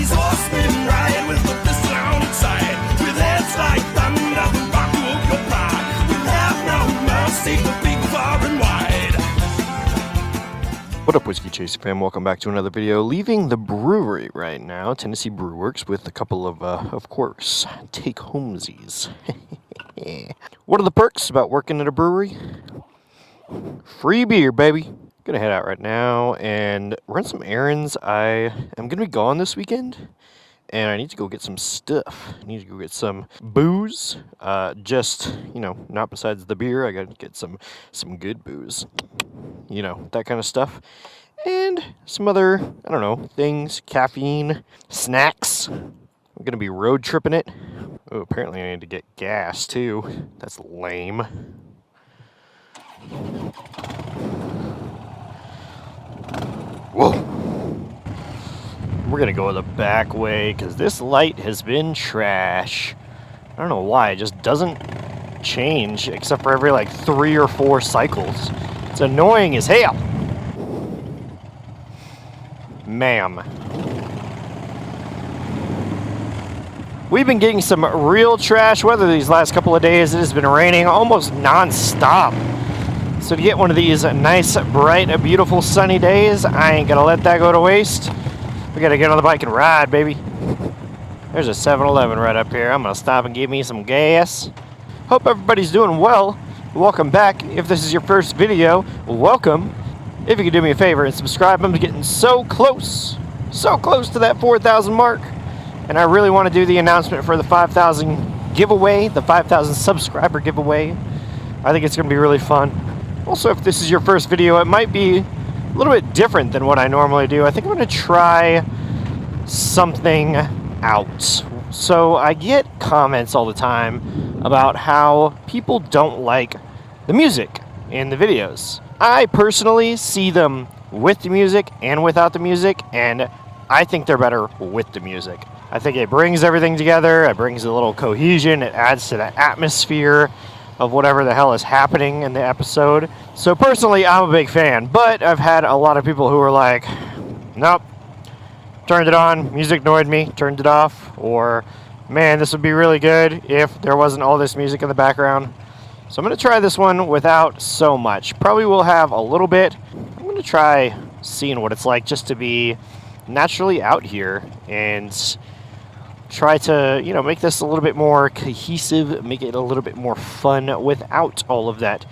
These horsemen ride with the fist down inside, with heads like thunder, the rock of your pride. We'll have no mercy for big, far and wide. What up, Whiskey Chaser fam? Welcome back to another video. Leaving the brewery right now, Tennessee Brew Works, with a couple of course, take-homesies. What are the perks about working at a brewery? Free beer, baby. Gonna head out right now and run some errands. I am gonna be gone this weekend, and I need to go get some stuff. I need to go get some booze. Just, you know, not besides the beer. I gotta get some good booze. You know, that kind of stuff. And some other, I don't know, things, caffeine, snacks. I'm gonna be road tripping it. Oh, apparently I need to get gas too. That's lame. Whoa. We're gonna go the back way because this light has been trash. I don't know why, it just doesn't change except for every like 3 or 4 cycles. It's annoying as hell. Ma'am. We've been getting some real trash weather these last couple of days. It has been raining almost non-stop. So to get one of these nice, bright, beautiful, sunny days, I ain't gonna let that go to waste. We gotta get on the bike and ride, baby. There's a 7-Eleven right up here. I'm gonna stop and get me some gas. Hope everybody's doing well. Welcome back. If this is your first video, welcome. If you could do me a favor and subscribe, I'm getting so close to that 4,000 mark. And I really want to do the announcement for the 5,000 giveaway, the 5,000 subscriber giveaway. I think it's going to be really fun. Also, if this is your first video, it might be a little bit different than what I normally do. I think I'm going to try something out. So I get comments all the time about how people don't like the music in the videos. I personally see them with the music and without the music, and I think they're better with the music. I think it brings everything together, it brings a little cohesion, it adds to the atmosphere of whatever the hell is happening in the episode. So personally, I'm a big fan, but I've had a lot of people who are like, nope, turned it on, music annoyed me, turned it off, or man, this would be really good if there wasn't all this music in the background. So I'm going to try this one without so much. Probably will have a little bit. I'm going to try seeing what it's like just to be naturally out here and try to, you know, make this a little bit more cohesive, make it a little bit more fun without all of that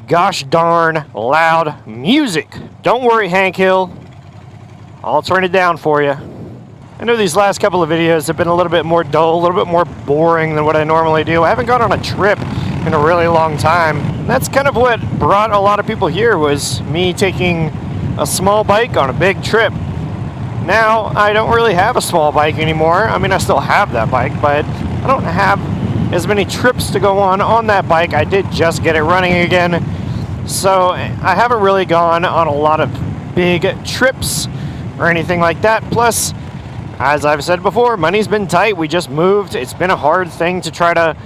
gosh darn loud music. Don't worry, Hank Hill. I'll turn it down for you. I know these last couple of videos have been a little bit more dull, a little bit more boring than what I normally do. I haven't gone on a trip in a really long time. And that's kind of what brought a lot of people here, was me taking a small bike on a big trip. Now, I don't really have a small bike anymore. I mean, I still have that bike, but I don't have as many trips to go on that bike. I did just get it running again. So I haven't really gone on a lot of big trips or anything like that. Plus, as I've said before, money's been tight. We just moved. It's been a hard thing to try to,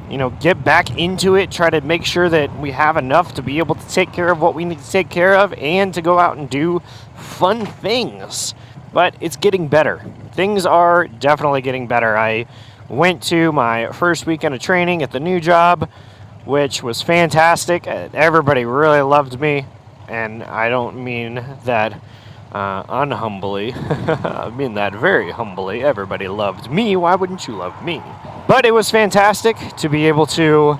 you know, get back into it, try to make sure that we have enough to be able to take care of what we need to take care of and to go out and do fun things. But it's getting better. Things are definitely getting better. I went to my first weekend of training at the new job, which was fantastic. Everybody really loved me, and I don't mean that unhumbly. I mean that very humbly. Everybody loved me. Why wouldn't you love me? But it was fantastic to be able to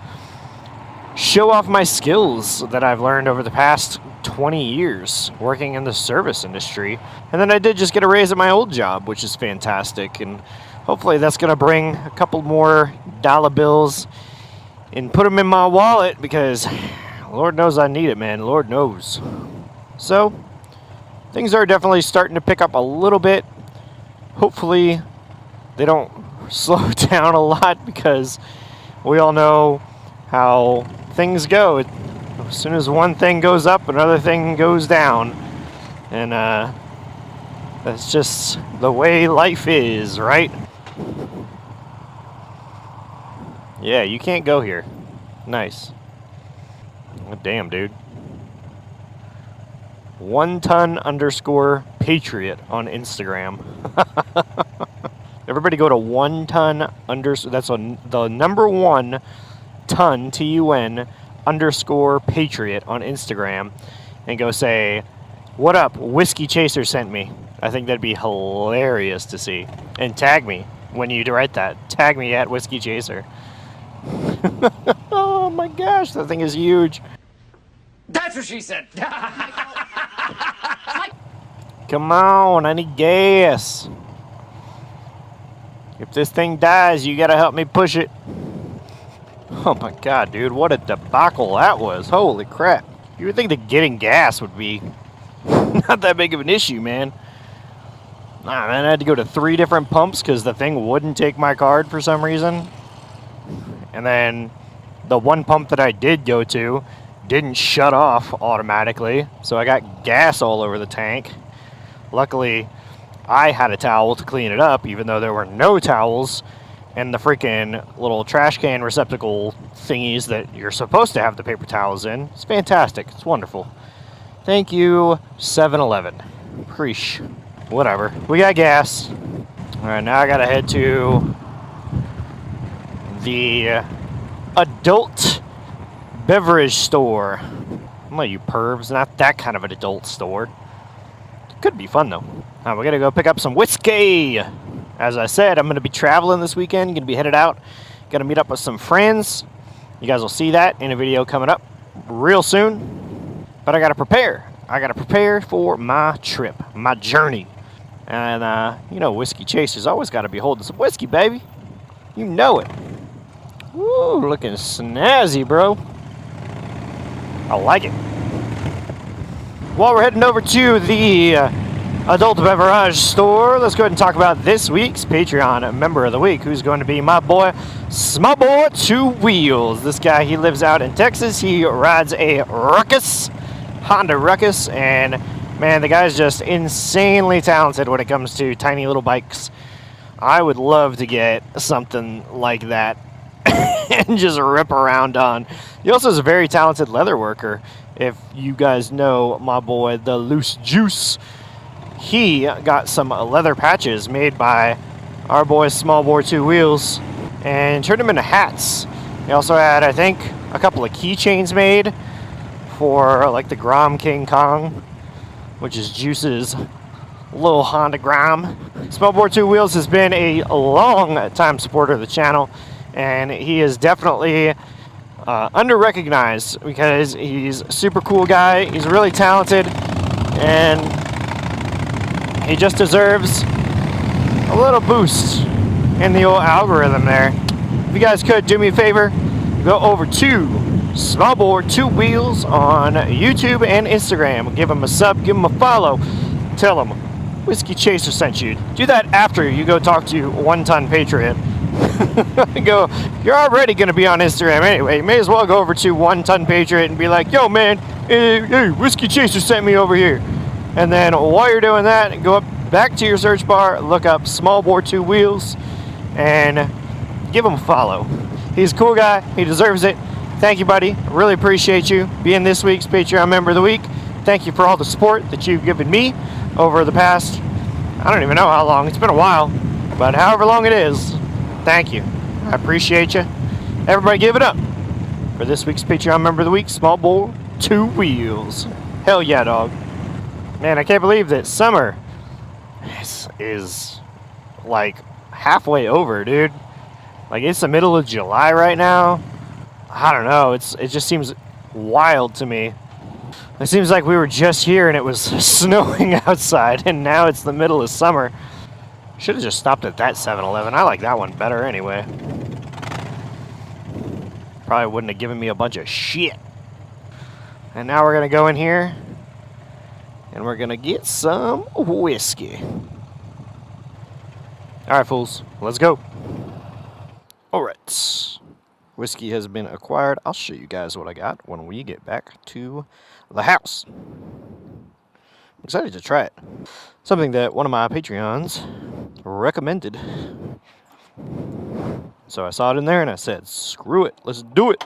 show off my skills that I've learned over the past 20 years working in the service industry. And then I did just get a raise at my old job, which is fantastic. And hopefully that's going to bring a couple more dollar bills and put them in my wallet, because Lord knows I need it, man. Lord knows. So things are definitely starting to pick up a little bit. Hopefully they don't slow down a lot, because we all know how things go. As soon as one thing goes up, another thing goes down. And that's just the way life is, right? Yeah, you can't go here. Nice. Oh, damn, dude. 1ton_patriot on Instagram. Everybody go to 1ton that's on the number 1 ton TUN _patriot on Instagram and go say, "What up? Whiskey Chaser sent me." I think that'd be hilarious to see. And tag me when you write that. Tag me at Whiskey Chaser. Oh my gosh, that thing is huge. That's what she said. Come on, I need gas. If this thing dies, you gotta help me push it. Oh my god, dude, what a debacle that was. Holy crap. You would think that getting gas would be not that big of an issue, man. Nah, man, I had to go to 3 different pumps because the thing wouldn't take my card for some reason. And then the one pump that I did go to didn't shut off automatically, so I got gas all over the tank. Luckily, I had a towel to clean it up, even though there were no towels in the freaking little trash can receptacle thingies that you're supposed to have the paper towels in. It's fantastic. It's wonderful. Thank you, 7-Eleven. Preach. Whatever. We got gas. Alright, now I gotta head to the adult beverage store. I'm like, you pervs, not that kind of an adult store. Could be fun though. Alright, we gotta go pick up some whiskey. As I said, I'm gonna be traveling this weekend, gonna be headed out, gonna meet up with some friends. You guys will see that in a video coming up real soon. But I gotta prepare. I gotta prepare for my trip, my journey. And you know, Whiskey Chaser's always gotta be holding some whiskey, baby. You know it. Woo, looking snazzy, bro. I like it. While we're heading over to the adult beverage store, let's go ahead and talk about this week's Patreon member of the week, who's going to be my boy, Small Boy 2 Wheels. This guy, he lives out in Texas. He rides a Ruckus, Honda Ruckus, and man, the guy's just insanely talented when it comes to tiny little bikes. I would love to get something like that and just rip around on. He also is a very talented leather worker. If you guys know my boy, the Loose Juice, he got some leather patches made by our boy Small Boy 2 Wheels and turned them into hats. He also had, I think, a couple of keychains made for like the Grom King Kong, which is Juice's little Honda Grom. Small Boy 2 Wheels has been a long time supporter of the channel, and he is definitely under-recognized because he's a super cool guy. He's really talented, and he just deserves a little boost in the old algorithm there. If you guys could do me a favor, go over to Small Boy 2 Wheels on YouTube and Instagram. Give him a sub, give him a follow. Tell him Whiskey Chaser sent you. Do that after you go talk to 1-Ton Patriot. Go, you're already going to be on Instagram anyway. You may as well go over to 1-Ton Patriot and be like, yo man, hey, Whiskey Chaser sent me over here. And then while you're doing that, go up back to your search bar, look up Small Boy 2 Wheels, and give him a follow. He's a cool guy. He deserves it. Thank you, buddy. I really appreciate you being this week's Patreon member of the week. Thank you for all the support that you've given me over the past, I don't even know how long. It's been a while, but however long it is, thank you. I appreciate you. Everybody give it up for this week's Patreon member of the week, Small Boy 2 Wheels. Hell yeah, dog. Man, I can't believe that summer is like halfway over, dude. Like, it's the middle of July right now. I don't know. It just seems wild to me. It seems like we were just here and it was snowing outside, and now it's the middle of summer. Should have just stopped at that 7-Eleven. I like that one better anyway. Probably wouldn't have given me a bunch of shit. And now we're going to go in here and we're going to get some whiskey. Alright, fools. Let's go. Alright. Whiskey has been acquired. I'll show you guys what I got when we get back to the house. I'm excited to try it. Something that one of my Patreons recommended. So I saw it in there and I said, screw it, let's do it.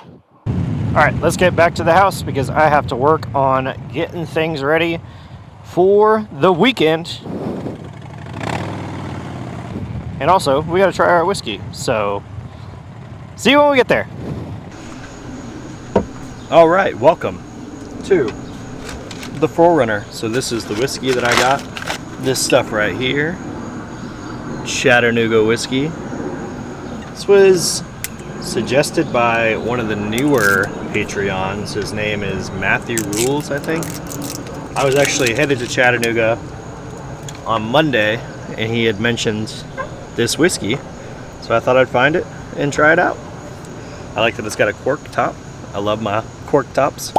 Alright, let's get back to the house because I have to work on getting things ready for the weekend. And also, we gotta try our whiskey. So, see you when we get there. All right, welcome to the Forerunner. So this is the whiskey that I got. This stuff right here, Chattanooga whiskey. This was suggested by one of the newer Patreons. His name is Matthew Rules, I think. I was actually headed to Chattanooga on Monday, and he had mentioned this whiskey, so I thought I'd find it and try it out. I like that it's got a cork top. I love my cork tops.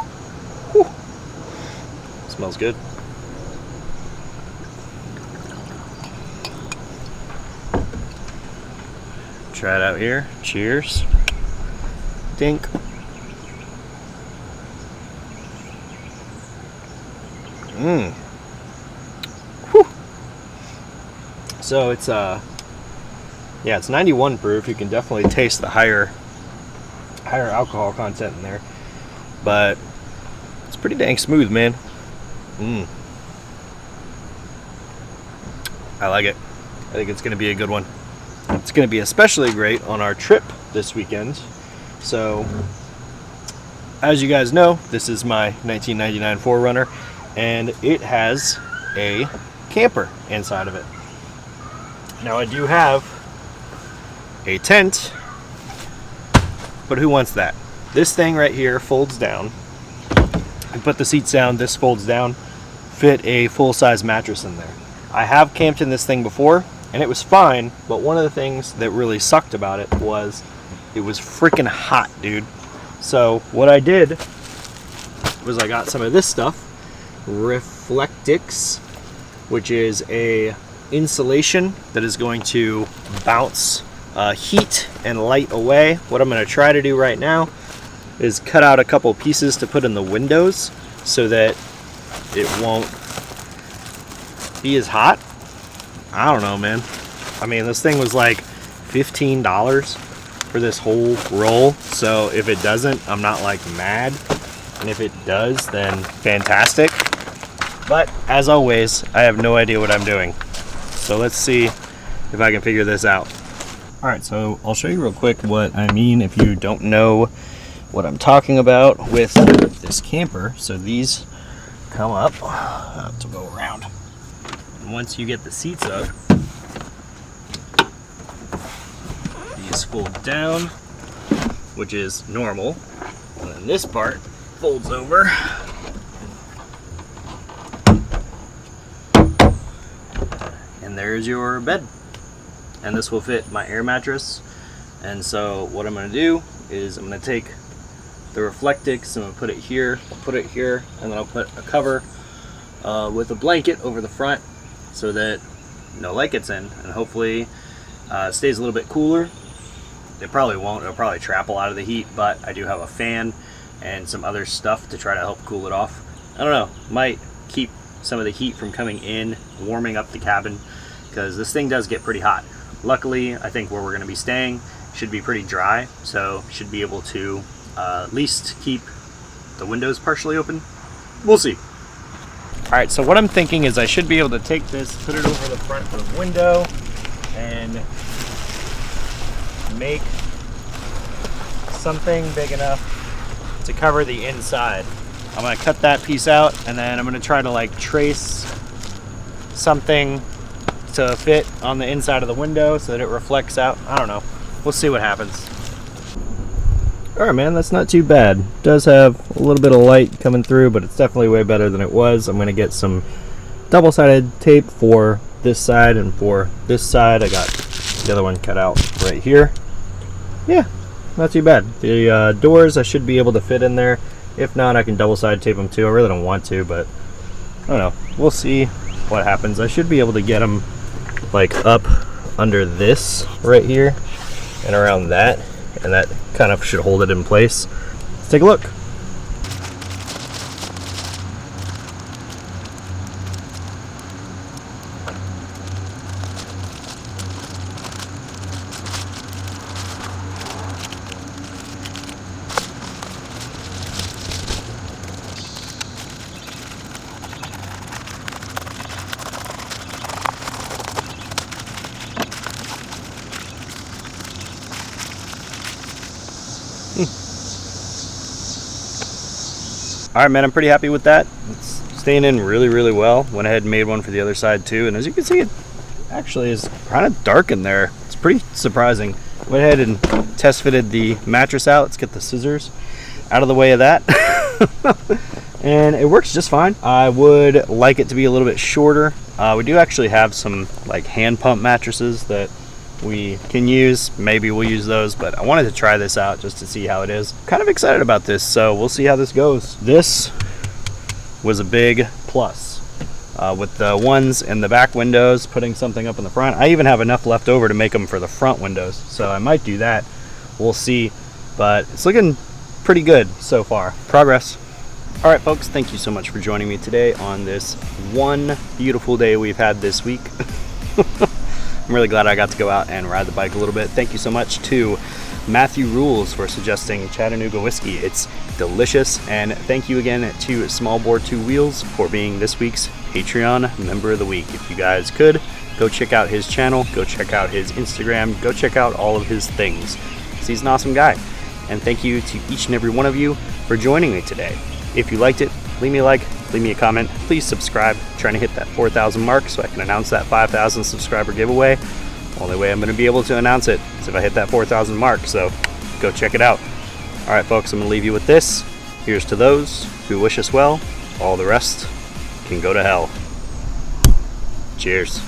Whew. Smells good. Try it out here. Cheers. Dink. Mmm. Whew. So it's yeah, it's 91 proof. You can definitely taste the higher alcohol content in there, but it's pretty dang smooth, man. I like it. I think it's gonna be a good one. It's gonna be especially great on our trip this weekend. So, as you guys know, this is my 1999 Forerunner, and it has a camper inside of it. Now I do have a tent, but who wants that? This thing right here folds down. I put the seats down, this folds down, fit a full-size mattress in there. I have camped in this thing before, and it was fine, but one of the things that really sucked about it was freaking hot, dude. So what I did was I got some of this stuff, Reflectix, which is a insulation that is going to bounce heat and light away. What I'm going to try to do right now is cut out a couple pieces to put in the windows so that it won't be as hot. I don't know, man. I mean, this thing was like $15 for this whole roll, so if it doesn't, I'm not like mad, and if it does, then fantastic. But as always, I have no idea what I'm doing, so let's see if I can figure this out. All right, so I'll show you real quick what I mean if you don't know what I'm talking about with this camper. So these come up to go around. And once you get the seats up, these fold down, which is normal. And then this part folds over. And there's your bed. And this will fit my air mattress. And so what I'm going to do is I'm going to take the Reflectix, I'm going to put it here, and then I'll put a cover with a blanket over the front so that no light gets in, and hopefully it stays a little bit cooler. It probably won't, it'll probably trap a lot of the heat, but I do have a fan and some other stuff to try to help cool it off. I don't know, might keep some of the heat from coming in, warming up the cabin, because this thing does get pretty hot. Luckily, I think where we're going to be staying should be pretty dry, so should be able to at least keep the windows partially open. We'll see. All right, so what I'm thinking is I should be able to take this, put it over the front of the window, and make something big enough to cover the inside. I'm gonna cut that piece out, and then I'm gonna try to like trace something to fit on the inside of the window so that it reflects out. I don't know. We'll see what happens. All right, man, that's not too bad. It does have a little bit of light coming through, but it's definitely way better than it was. I'm gonna get some double-sided tape for this side, and for this side I got the other one cut out right here. Yeah, not too bad. The doors I should be able to fit in there. If not, I can double-sided tape them too. I really don't want to, but I don't know. We'll see what happens. I should be able to get them like up under this right here and around that, and that kind of should hold it in place. Let's take a look. All right, man, I'm pretty happy with that. It's staying in really, really well. Went ahead and made one for the other side too, and as you can see, it actually is kind of dark in there. It's pretty surprising. Went ahead and test fitted the mattress out. Let's get the scissors out of the way of that. And it works just fine. I would like it to be a little bit shorter. We do actually have some like hand pump mattresses that we can use. Maybe we'll use those, but I wanted to try this out just to see how it is. Kind of excited about this, so we'll see how this goes. This was a big plus. With the ones in the back windows, putting something up in the front. I even have enough left over to make them for the front windows, so I might do that. We'll see, but it's looking pretty good so far. Progress. All right, folks, thank you so much for joining me today on this one beautiful day we've had this week. I'm really glad I got to go out and ride the bike a little bit. Thank you so much to Matthew Rules for suggesting Chattanooga whiskey. It's delicious. And thank you again to Smallbore 2 Wheels for being this week's Patreon member of the week. If you guys could, go check out his channel, go check out his Instagram, go check out all of his things. He's an awesome guy. And thank you to each and every one of you for joining me today. If you liked it, leave me a like, leave me a comment, please subscribe. I'm trying to hit that 4,000 mark so I can announce that 5,000 subscriber giveaway. Only way I'm going to be able to announce it is if I hit that 4,000 mark, so go check it out. All right, folks, I'm going to leave you with this. Here's to those who wish us well. All the rest can go to hell. Cheers.